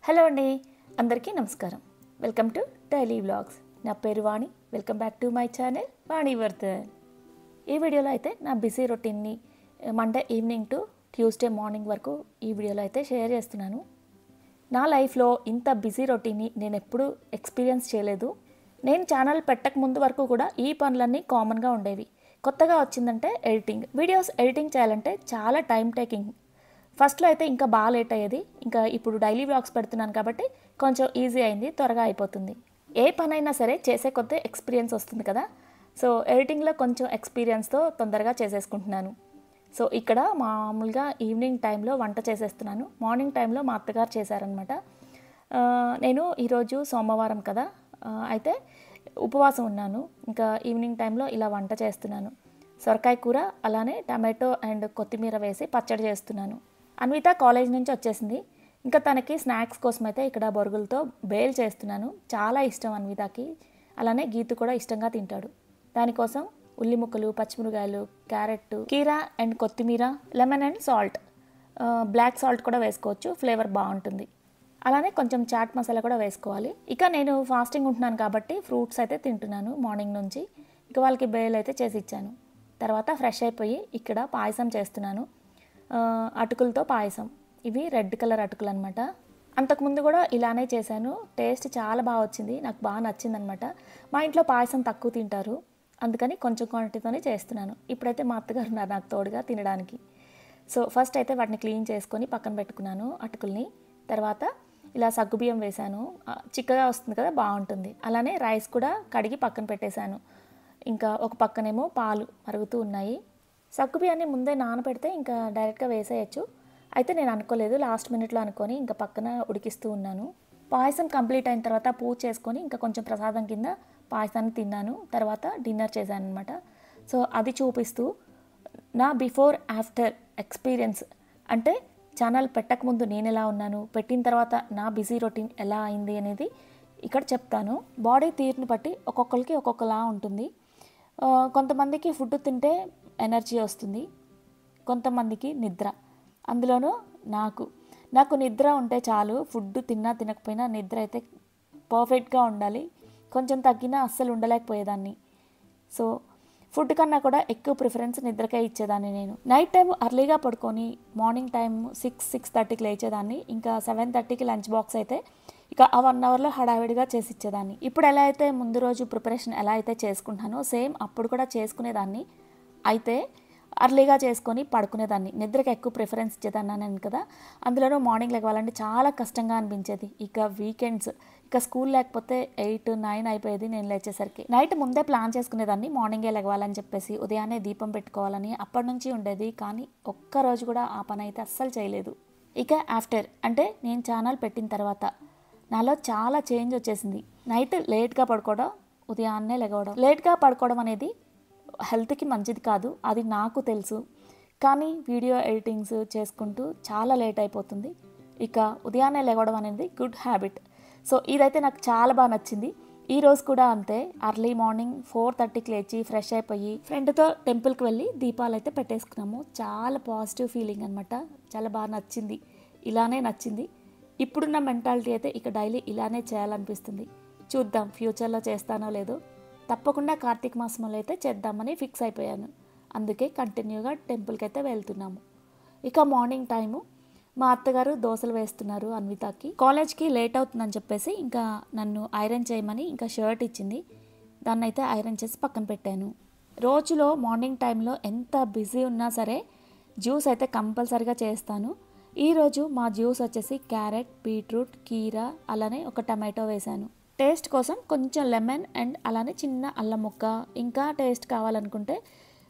Hello అండి, అందరికీ నమస్కారం. Welcome to daily vlogs. నా పేరు Vani. Welcome back to my channel Vani Vardhan. ఈ వీడియోలో అయితే నా బిజీ రొటీన్ని Monday evening to Tuesday morning వరకు ఈ వీడియోలో అయితే షేర్ చేస్తున్నాను. నా లైఫ్లో ఇంత బిజీ రొటీన్ని నేను ఎప్పుడూ ఎక్స్పీరియన్స్ చేయలేదు. నేను ఛానల్ పెట్టక ముందు వరకు కూడా ఈ పనులన్నీ కామన్గా ఉండేవి. కొత్తగా వచ్చిందంటే ఎడిటింగ్. వీడియోస్ ఎడిటింగ్ చేయాలంటే చాలా టైం టేకింగ్. ఫస్ట్లో అయితే ఇంకా బాగా లేట్ అయ్యేది. ఇంకా ఇప్పుడు డైలీ వ్లాగ్స్ పెడుతున్నాను కాబట్టి కొంచెం ఈజీ అయింది, త్వరగా అయిపోతుంది. ఏ పనైనా సరే చేసే కొద్ది ఎక్స్పీరియన్స్ వస్తుంది కదా. సో ఎడిటింగ్లో కొంచెం ఎక్స్పీరియన్స్తో తొందరగా చేసేసుకుంటున్నాను. సో ఇక్కడ మామూలుగా ఈవినింగ్ టైంలో వంట చేసేస్తున్నాను. మార్నింగ్ టైంలో మా అత్తగారు చేశారనమాట. నేను ఈరోజు సోమవారం కదా, అయితే ఉపవాసం ఉన్నాను. ఇంకా ఈవినింగ్ టైంలో ఇలా వంట చేస్తున్నాను. సొరకాయ కూర, అలానే టమాటో అండ్ కొత్తిమీర వేసి పచ్చడి చేస్తున్నాను. అన్విత కాలేజ్ నుంచి వచ్చేసింది. ఇంకా తనకి స్నాక్స్ కోసం అయితే ఇక్కడ బొరుగులతో బేల్ చేస్తున్నాను. చాలా ఇష్టం అన్వితకి. అలానే గీతు కూడా ఇష్టంగా తింటాడు. దానికోసం ఉల్లి ముక్కలు, పచ్చిమిరకాయలు, క్యారెట్, కీరా అండ్ కొత్తిమీర, lemon and salt, black salt కూడా వేసుకోవచ్చు, ఫ్లేవర్ బాగుంటుంది. అలానే కొంచెం చాట్ మసాలా కూడా వేసుకోవాలి. ఇక నేను ఫాస్టింగ్ ఉంటున్నాను కాబట్టి ఫ్రూట్స్ అయితే తింటున్నాను మార్నింగ్ నుంచి. ఇక వాళ్ళకి బేల్ అయితే చేసి ఇచ్చాను. తర్వాత ఫ్రెష్ అయిపోయి ఇక్కడ పాయసం చేస్తున్నాను. అటుకులతో పాయసం. ఇవి రెడ్ కలర్ అటుకులు అనమాట. అంతకుముందు కూడా ఇలానే చేశాను. టేస్ట్ చాలా బాగా వచ్చింది, నాకు బాగా నచ్చిందనమాట. మా ఇంట్లో పాయసం తక్కువ తింటారు, అందుకని కొంచెం క్వాంటిటీతోనే చేస్తున్నాను. ఇప్పుడైతే మా అత్తగారు ఉన్నారు నాకు తోడుగా తినడానికి. సో ఫస్ట్ అయితే వాటిని క్లీన్ చేసుకొని పక్కన పెట్టుకున్నాను అటుకుల్ని. తర్వాత ఇలా సగ్గుబియ్యం వేశాను. చిక్కగా వస్తుంది కదా, బాగుంటుంది. అలానే రైస్ కూడా కడిగి పక్కన పెట్టేశాను. ఇంకా ఒక పక్కనేమో పాలు మరుగుతూ ఉన్నాయి. సగ్గుబియ్యాన్ని ముందే నానబెడితే ఇంకా డైరెక్ట్గా వేసేయచ్చు. అయితే నేను అనుకోలేదు, లాస్ట్ మినిట్లో అనుకొని ఇంకా పక్కన ఉడికిస్తూ ఉన్నాను. పాయసం కంప్లీట్ అయిన తర్వాత పూజ చేసుకొని ఇంకా కొంచెం ప్రసాదం కింద పాయసాన్ని తిన్నాను. తర్వాత డిన్నర్ చేశాను అనమాట. సో అది చూపిస్తూ నా బిఫోర్ ఆఫ్టర్ ఎక్స్పీరియన్స్, అంటే ఛానల్ పెట్టకముందు నేను ఎలా ఉన్నాను, పెట్టిన తర్వాత నా బిజీ రొటీన్ ఎలా అయింది అనేది ఇక్కడ చెప్తాను. బాడీ తీరుని బట్టి ఒక్కొక్కరికి ఒక్కొక్కలా ఉంటుంది. కొంతమందికి ఫుడ్ తింటే ఎనర్జీ వస్తుంది, కొంతమందికి నిద్ర. అందులోనూ నాకు నిద్ర ఉంటే చాలు. ఫుడ్ తిన్నా తినకపోయినా నిద్ర అయితే పర్ఫెక్ట్గా ఉండాలి. కొంచెం తగ్గినా అస్సలు ఉండలేకపోయేదాన్ని. సో ఫుడ్ కన్నా కూడా ఎక్కువ ప్రిఫరెన్స్ నిద్రకే ఇచ్చేదాన్ని. నేను నైట్ టైం అర్లీగా పడుకొని మార్నింగ్ టైం 6-6:30కి లేచేదాన్ని. ఇంకా 7:30కి లంచ్ బాక్స్ అయితే ఇక ఆ 1 అవర్లో హడావిడిగా చేసి ఇచ్చేదాన్ని. ఇప్పుడు ఎలా అయితే ముందు రోజు ప్రిపరేషన్ ఎలా అయితే చేసుకుంటానో సేమ్ అప్పుడు కూడా చేసుకునేదాన్ని. అయితే అర్లీగా చేసుకొని పడుకునేదాన్ని. నిద్రకి ఎక్కువ ప్రిఫరెన్స్ ఇచ్చేదాన్ని అన్నాను కదా. అందులోనూ మార్నింగ్ లెగవాలంటే చాలా కష్టంగా అనిపించేది. ఇక వీకెండ్స్, ఇక స్కూల్ లేకపోతే 8-9 అయిపోయేది నేను లేచేసరికి. నైట్ ముందే ప్లాన్ చేసుకునేదాన్ని, మార్నింగే లెగవాలని చెప్పేసి, ఉదయాన్నే దీపం పెట్టుకోవాలని అప్పటి నుంచి ఉండేది. కానీ ఒక్కరోజు కూడా ఆ పని అయితే అస్సలు చేయలేదు. ఇక ఆఫ్టర్, అంటే నేను ఛానల్ పెట్టిన తర్వాత నాలో చాలా చేంజ్ వచ్చేసింది. నైట్ లేట్గా పడుకోవడం, ఉదయాన్నే లెగవడం. లేట్గా పడుకోవడం అనేది హెల్త్కి మంచిది కాదు, అది నాకు తెలుసు. కానీ వీడియో ఎడిటింగ్స్ చేసుకుంటూ చాలా లేట్ అయిపోతుంది. ఇక ఉదయాన్నే లెగవడం అనేది గుడ్ హ్యాబిట్. సో ఇదైతే నాకు చాలా బాగా నచ్చింది. ఈరోజు కూడా అంతే. అర్లీ మార్నింగ్ 4:30కి లేచి ఫ్రెష్ అయిపోయి ఫ్రెండ్తో టెంపుల్కి వెళ్ళి దీపాలు అయితే పెట్టేసుకున్నాము. చాలా పాజిటివ్ ఫీలింగ్ అనమాట. చాలా బాగా నచ్చింది. ఇలానే నచ్చింది. ఇప్పుడున్న మెంటాలిటీ అయితే ఇక డైలీ ఇలానే చేయాలనిపిస్తుంది. చూద్దాం ఫ్యూచర్లో చేస్తానో లేదో. తప్పకుండా కార్తీక మాసంలో అయితే చేద్దామని ఫిక్స్ అయిపోయాను. అందుకే కంటిన్యూగా టెంపుల్కి అయితే వెళ్తున్నాము. ఇక మార్నింగ్ టైము మా అత్తగారు దోశలు వేస్తున్నారు అన్వితకి. కాలేజ్కి లేట్ అవుతుందని చెప్పేసి ఇంకా నన్ను ఐరన్ చేయమని ఇంకా షర్ట్ ఇచ్చింది. దాన్ని అయితే ఐరన్ చేసి పక్కన పెట్టాను. రోజులో మార్నింగ్ టైంలో ఎంత బిజీ ఉన్నా సరే జ్యూస్ అయితే కంపల్సరీగా చేస్తాను. ఈరోజు మా జ్యూస్ వచ్చేసి క్యారెట్, బీట్రూట్, కీరా, అలానే ఒక టమాటో వేశాను. టేస్ట్ కోసం కొంచెం లెమన్ అండ్ అలానే చిన్న అల్లం ముక్క, ఇంకా టేస్ట్ కావాలనుకుంటే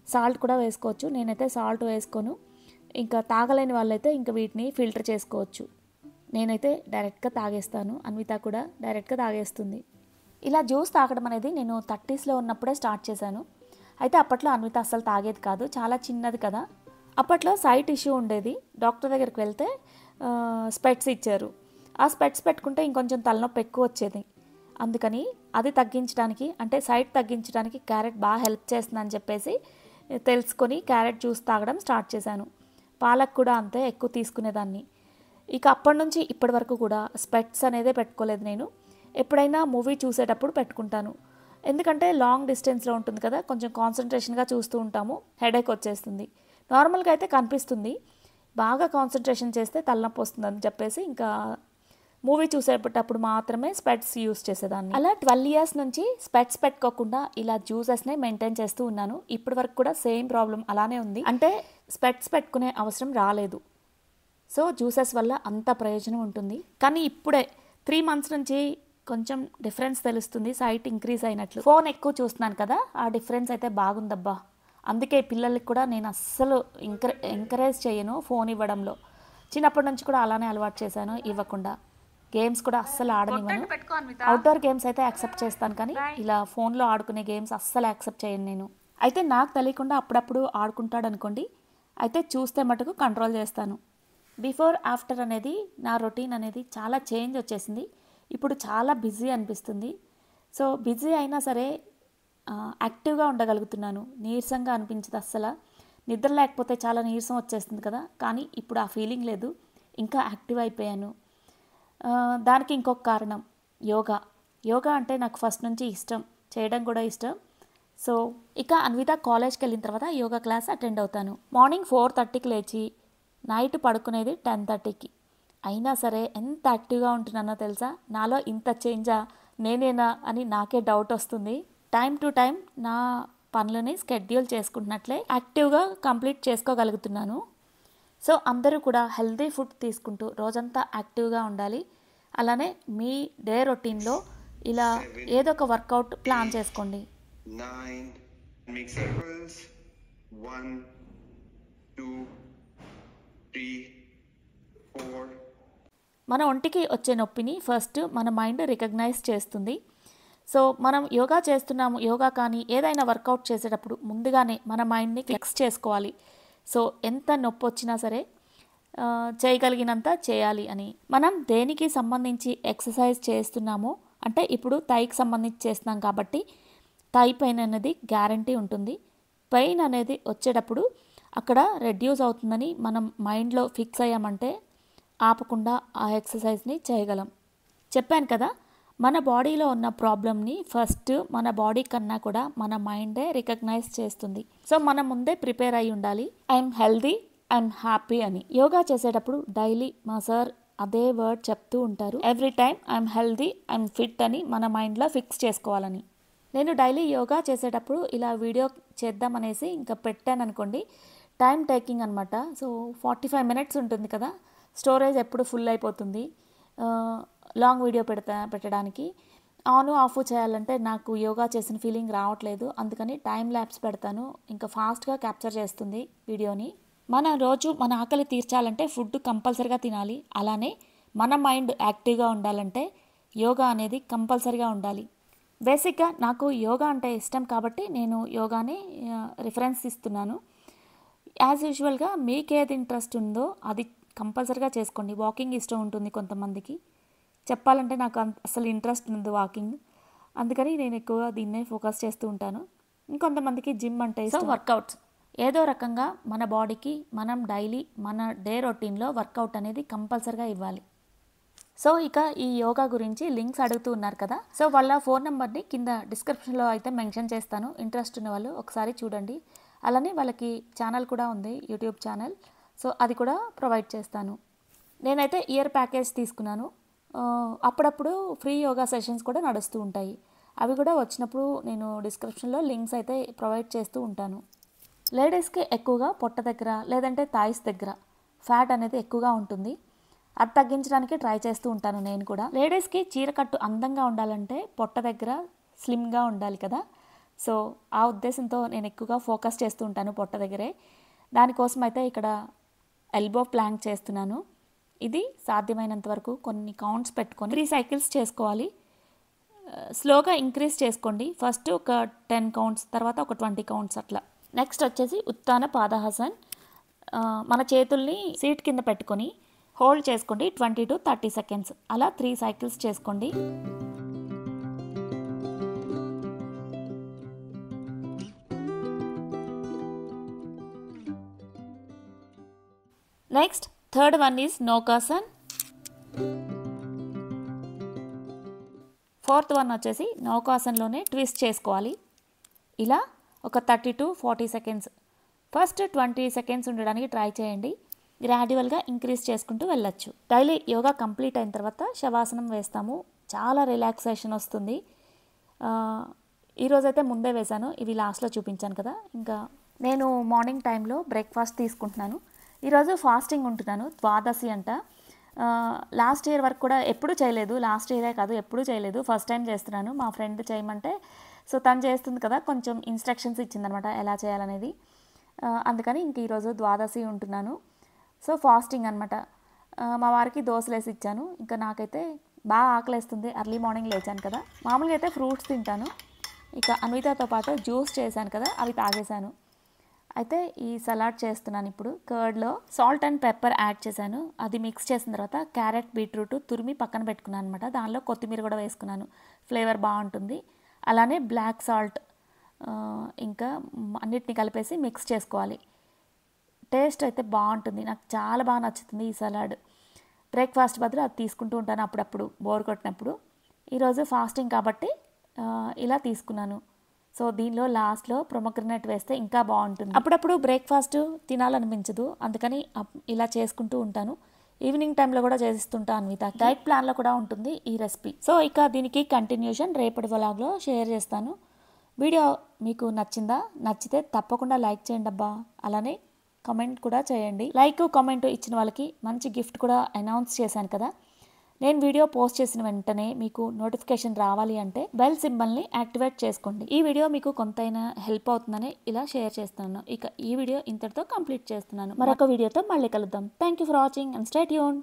సాల్ట్ కూడా వేసుకోవచ్చు. నేనైతే సాల్ట్ వేసుకోను. ఇంకా తాగలేని వాళ్ళైతే ఇంకా వీటిని ఫిల్టర్ చేసుకోవచ్చు. నేనైతే డైరెక్ట్గా తాగేస్తాను. అన్విత కూడా డైరెక్ట్గా తాగేస్తుంది. ఇలా జ్యూస్ తాగడం అనేది నేను 30sలో ఉన్నప్పుడే స్టార్ట్ చేశాను. అయితే అప్పట్లో అన్విత అస్సలు తాగేది కాదు, చాలా చిన్నది కదా. అప్పట్లో సైట్ ఇష్యూ ఉండేది. డాక్టర్ దగ్గరికి వెళ్తే స్పెట్స్ ఇచ్చారు. ఆ స్పెట్స్ పెట్టుకుంటే ఇంకొంచెం తలనొప్పి ఎక్కువ వచ్చేది. అందుకని అది తగ్గించడానికి, అంటే సైట్ తగ్గించడానికి క్యారెట్ బాగా హెల్ప్ చేస్తుందని చెప్పేసి తెలుసుకొని క్యారెట్ జ్యూస్ తాగడం స్టార్ట్ చేశాను. పాలకు కూడా అంతే ఎక్కువ తీసుకునేదాన్ని. ఇక అప్పటి నుంచి ఇప్పటి వరకు కూడా స్పెట్స్ అనేదే పెట్టుకోలేదు నేను. ఎప్పుడైనా మూవీ చూసేటప్పుడు పెట్టుకుంటాను. ఎందుకంటే లాంగ్ డిస్టెన్స్లో ఉంటుంది కదా, కొంచెం కాన్సన్ట్రేషన్గా చూస్తూ ఉంటాము, హెడేక్ వచ్చేస్తుంది. నార్మల్గా అయితే కనిపిస్తుంది, బాగా కాన్సన్ట్రేషన్ చేస్తే తలనొప్పి వస్తుందని చెప్పేసి ఇంకా మూవీ చూసేటప్పుడు మాత్రమే స్పెట్స్ యూస్ చేసేదాన్ని. అలా 12 ఇయర్స్ నుంచి స్పెట్స్ పెట్టుకోకుండా ఇలా జ్యూసెస్నే మెయింటైన్ చేస్తూ ఉన్నాను. ఇప్పటి వరకు కూడా సేమ్ ప్రాబ్లం అలానే ఉంది, అంటే స్పెట్స్ పెట్టుకునే అవసరం రాలేదు. సో జ్యూసెస్ వల్ల అంత ప్రయోజనం ఉంటుంది. కానీ ఇప్పుడే 3 మంత్స్ నుంచి కొంచెం డిఫరెన్స్ తెలుస్తుంది, సైట్ ఇంక్రీజ్ అయినట్లు. ఫోన్ ఎక్కువ చూస్తున్నాను కదా, ఆ డిఫరెన్స్ అయితే బాగుందబ్బా. అందుకే పిల్లలకి కూడా నేను అస్సలు ఎంకరేజ్ చేయను ఫోన్ ఇవ్వడంలో. చిన్నప్పటి నుంచి కూడా అలానే అలవాటు చేశాను, ఇవ్వకుండా. గేమ్స్ కూడా అస్సలు ఆడనివ్వను. అవుట్డోర్ గేమ్స్ అయితే యాక్సెప్ట్ చేస్తాను, కానీ ఇలా ఫోన్లో ఆడుకునే గేమ్స్ అస్సలు యాక్సెప్ట్ చేయను నేను. అయితే నాకు తెలియకుండా అప్పుడప్పుడు ఆడుకుంటాడు అనుకోండి, అయితే చూస్తే మటుకు కంట్రోల్ చేస్తాను. బిఫోర్ ఆఫ్టర్ అనేది నా రొటీన్ అనేది చాలా చేంజ్ వచ్చేసింది. ఇప్పుడు చాలా బిజీ అనిపిస్తుంది. సో బిజీ అయినా సరే యాక్టివ్గా ఉండగలుగుతున్నాను, నీరసంగా అనిపించదు అస్సలు. నిద్ర లేకపోతే చాలా నీరసం వచ్చేస్తుంది కదా, కానీ ఇప్పుడు ఆ ఫీలింగ్ లేదు, ఇంకా యాక్టివ్ అయిపోయాను. దానికి ఇంకొక కారణం యోగా అంటే నాకు ఫస్ట్ నుంచి ఇష్టం, చేయడం కూడా ఇష్టం. సో ఇక అన్విత కాలేజ్కి వెళ్ళిన తర్వాత యోగా క్లాస్ అటెండ్ అవుతాను. మార్నింగ్ 4:30కి లేచి నైట్ పడుకునేది 10:30కి. అయినా సరే ఎంత యాక్టివ్గా ఉంటున్నానో తెలుసా. నాలో ఇంత చేంజా నేనేనా అని నాకే డౌట్ వస్తుంది. టైం టు టైం నా పనులని స్కెడ్యూల్ చేసుకుంటున్నట్లే యాక్టివ్గా కంప్లీట్ చేసుకోగలుగుతున్నాను. సో అందరూ కూడా హెల్తీ ఫుడ్ తీసుకుంటూ రోజంతా యాక్టివ్గా ఉండాలి. అలానే మీ డే రొటీన్లో ఇలా ఏదో ఒక వర్కౌట్ ప్లాన్ చేసుకోండి. 1 2 3 4. మన ఒంటికి వచ్చే నొప్పిని ఫస్ట్ మన మైండ్ రికగ్నైజ్ చేస్తుంది. సో మనం యోగా చేస్తున్నాము, యోగా కానీ ఏదైనా వర్కౌట్ చేసేటప్పుడు ముందుగానే మన మైండ్ని ఫిక్స్ చేసుకోవాలి. సో ఎంత నొప్పి వచ్చినా సరే చేయగలిగినంత చేయాలి అని. మనం దేనికి సంబంధించి ఎక్సర్సైజ్ చేస్తున్నామో, అంటే ఇప్పుడు థైకి సంబంధించి చేస్తున్నాం కాబట్టి థై పెయిన్ అనేది గ్యారంటీ ఉంటుంది. పెయిన్ అనేది వచ్చేటప్పుడు అక్కడ రెడ్యూస్ అవుతుందని మనం మైండ్లో ఫిక్స్ అయ్యామంటే ఆపకుండా ఆ ఎక్సర్సైజ్ని చేయగలం. చెప్పాను కదా, మన బాడీలో ఉన్న ప్రాబ్లమ్ని ఫస్ట్ మన బాడీ కన్నా కూడా మన మైండే రికగ్నైజ్ చేస్తుంది. సో మనం ముందే ప్రిపేర్ అయి ఉండాలి, ఐఎమ్ హెల్దీ, ఐఎమ్ హ్యాపీ అని. యోగా చేసేటప్పుడు డైలీ మా సార్ అదే వర్డ్ చెప్తూ ఉంటారు, every time I'm healthy, I'm fit అని మన మైండ్లో ఫిక్స్ చేసుకోవాలని. నేను డైలీ యోగా చేసేటప్పుడు ఇలా వీడియో చేద్దామనేసి ఇంకా పెట్టాను అనుకోండి, టైం టేకింగ్ అనమాట. సో 45 minutes ఉంటుంది కదా, స్టోరేజ్ ఎప్పుడు ఫుల్ అయిపోతుంది లాంగ్ వీడియో పెట్టడానికి. ఆన్ ఆఫ్ చేయాలంటే నాకు యోగా చేసిన ఫీలింగ్ రావట్లేదు, అందుకని టైం ల్యాప్స్ పెడతాను, ఇంకా ఫాస్ట్గా క్యాప్చర్ చేస్తుంది వీడియోని. మన రోజు మన ఆకలి తీర్చాలంటే ఫుడ్ కంపల్సరీగా తినాలి. అలానే మన మైండ్ యాక్టివ్గా ఉండాలంటే యోగా అనేది కంపల్సరీగా ఉండాలి. బేసిక్గా నాకు యోగా అంటే ఇష్టం కాబట్టి నేను యోగాని రిఫరెన్స్ ఇస్తున్నాను. యాజ్ యూజువల్గా మీకు ఏది ఇంట్రెస్ట్ ఉందో అది కంపల్సరీగా చేసుకోండి. వాకింగ్ ఇష్టం ఉంటుంది కొంతమందికి, చెప్పాలంటే నాకు అసలు ఇంట్రెస్ట్ ఉంది వాకింగ్, అందుకని నేను ఎక్కువగా దీన్నే ఫోకస్ చేస్తూ ఉంటాను. ఇంకొంతమందికి జిమ్ అంటే ఇష్టం. వర్కౌట్స్ ఏదో రకంగా మన బాడీకి మనం డైలీ మన డే రొటీన్లో వర్కౌట్ అనేది కంపల్సరీగా ఇవ్వాలి. సో ఇక ఈ యోగా గురించి లింక్స్ అడుగుతూ ఉన్నారు కదా, సో వాళ్ళ ఫోన్ నెంబర్ని కింద డిస్క్రిప్షన్లో అయితే మెన్షన్ చేస్తాను. ఇంట్రెస్ట్ ఉన్న వాళ్ళు ఒకసారి చూడండి. అలానే వాళ్ళకి ఛానల్ కూడా ఉంది, యూట్యూబ్ ఛానల్, సో అది కూడా ప్రొవైడ్ చేస్తాను. నేనైతే ఇయర్ ప్యాకేజ్ తీసుకున్నాను. అప్పుడప్పుడు ఫ్రీ యోగా సెషన్స్ కూడా నడుస్తూ ఉంటాయి, అవి కూడా వచ్చినప్పుడు నేను డిస్క్రిప్షన్లో లింక్స్ అయితే ప్రొవైడ్ చేస్తూ ఉంటాను. లేడీస్కి ఎక్కువగా పొట్ట దగ్గర లేదంటే థాయిస్ దగ్గర ఫ్యాట్ అనేది ఎక్కువగా ఉంటుంది, అది తగ్గించడానికి ట్రై చేస్తూ ఉంటాను నేను కూడా. లేడీస్కి చీరకట్టు అందంగా ఉండాలంటే పొట్ట దగ్గర స్లిమ్గా ఉండాలి కదా, సో ఆ ఉద్దేశంతో నేను ఎక్కువగా ఫోకస్ చేస్తూ ఉంటాను పొట్ట దగ్గరే. దానికోసం అయితే ఇక్కడ ఎల్బో ప్లాంక్ చేస్తున్నాను. ఇది సాధ్యమైనంత వరకు కొన్ని కౌంట్స్ పెట్టుకొని 3 cycles చేసుకోవాలి. స్లోగా ఇంక్రీజ్ చేసుకోండి, ఫస్ట్ ఒక 10 counts, తర్వాత ఒక 20 counts అట్లా. నెక్స్ట్ వచ్చేసి ఉత్తాన పాదహాసన్. మన చేతుల్ని సీట్ కింద పెట్టుకొని హోల్డ్ చేసుకోండి 20 to 30 seconds, అలా 3 cycles చేసుకోండి. Next third one is Naukasan. Fourth one వచ్చేసి నౌకాసన్లోనే ట్విస్ట్ చేసుకోవాలి. ఇలా ఒక 30 to 40 సెకండ్స్, ఫస్ట్ 20 సెకండ్స్ ఉండడానికి ట్రై చేయండి. గ్రాడ్యువల్గా ఇంక్రీజ్ చేసుకుంటూ వెళ్ళొచ్చు. డైలీ యోగా కంప్లీట్ అయిన తర్వాత శవాసనం వేస్తాము. చాలా రిలాక్సేషన్ వస్తుంది. ఈరోజైతే ముందే వేశాను, ఇవి లాస్ట్లో చూపించాను కదా. ఇంకా నేను మార్నింగ్ టైంలో బ్రేక్ఫాస్ట్ తీసుకుంటున్నాను. ఈరోజు ఫాస్టింగ్ ఉంటున్నాను, ద్వాదశి అంట. లాస్ట్ ఇయర్ వరకు కూడా ఎప్పుడూ చేయలేదు, లాస్ట్ ఇయరే కాదు ఎప్పుడూ చేయలేదు, ఫస్ట్ టైం చేస్తున్నాను. మా ఫ్రెండ్ చేయమంటే సో తను చేస్తుంది కదా, కొంచెం ఇన్స్ట్రక్షన్స్ ఇచ్చిందనమాట ఎలా చేయాలనేది. అందుకని ఇంక ఈరోజు ద్వాదశి ఉంటున్నాను. సో ఫాస్టింగ్ అనమాట. మా వారికి దోశలు వేసి ఇచ్చాను. ఇంకా నాకైతే బాగా ఆకలేస్తుంది, ఎర్లీ మార్నింగ్ లేచాను కదా. మామూలుగా అయితే ఫ్రూట్స్ తింటాను. ఇక అన్వితతో పాటు జ్యూస్ చేశాను కదా, అవి తాగేశాను. అయితే ఈ సలాడ్ చేస్తున్నాను ఇప్పుడు. కర్డ్లో సాల్ట్ అండ్ పెప్పర్ యాడ్ చేశాను. అది మిక్స్ చేసిన తర్వాత క్యారెట్, బీట్రూట్ తురిమి పక్కన పెట్టుకున్నాను అనమాట. దానిలో కొత్తిమీర కూడా వేసుకున్నాను, ఫ్లేవర్ బాగుంటుంది. అలానే బ్లాక్ సాల్ట్ ఇంకా అన్నిటిని కలిపేసి మిక్స్ చేసుకోవాలి. టేస్ట్ అయితే బాగుంటుంది, నాకు చాలా బాగా నచ్చుతుంది ఈ సలాడ్. బ్రేక్ఫాస్ట్ బదులు అది తీసుకుంటూ ఉంటాను అప్పుడప్పుడు బోర్ కొట్టినప్పుడు. ఈరోజు ఫాస్టింగ్ కాబట్టి ఇలా తీసుకున్నాను. సో దీనిలో లాస్ట్లో ప్రొమోగ్రనేట్ వేస్తే ఇంకా బాగుంటుంది. అప్పుడప్పుడు బ్రేక్ఫాస్ట్ తినాలనిపించదు, అందుకని ఇలా చేసుకుంటూ ఉంటాను. ఈవినింగ్ టైంలో కూడా చేస్తుంటాను అన్విత. డైట్ ప్లాన్లో కూడా ఉంటుంది ఈ రెసిపీ. సో ఇక దీనికి కంటిన్యూషన్ రేపటి వ్లాగ్లో షేర్ చేస్తాను. వీడియో మీకు నచ్చిందా? నచ్చితే తప్పకుండా లైక్ చేయండి అబ్బా. అలానే కమెంట్ కూడా చేయండి. లైక్ కామెంట్ ఇచ్చిన వాళ్ళకి మంచి గిఫ్ట్ కూడా అనౌన్స్ చేశాను కదా. నేను వీడియో పోస్ట్ చేసిన వెంటనే మీకు నోటిఫికేషన్ రావాలి అంటే బెల్ సింబల్ని యాక్టివేట్ చేసుకోండి. ఈ వీడియో మీకు కొంతైనా హెల్ప్ అవుతుందని ఇలా షేర్ చేస్తున్నాను. ఇక ఈ వీడియో ఇంతటితో కంప్లీట్ చేస్తున్నాను. మరొక వీడియోతో మళ్ళీ కలుద్దాం. Thank you for watching and stay tuned.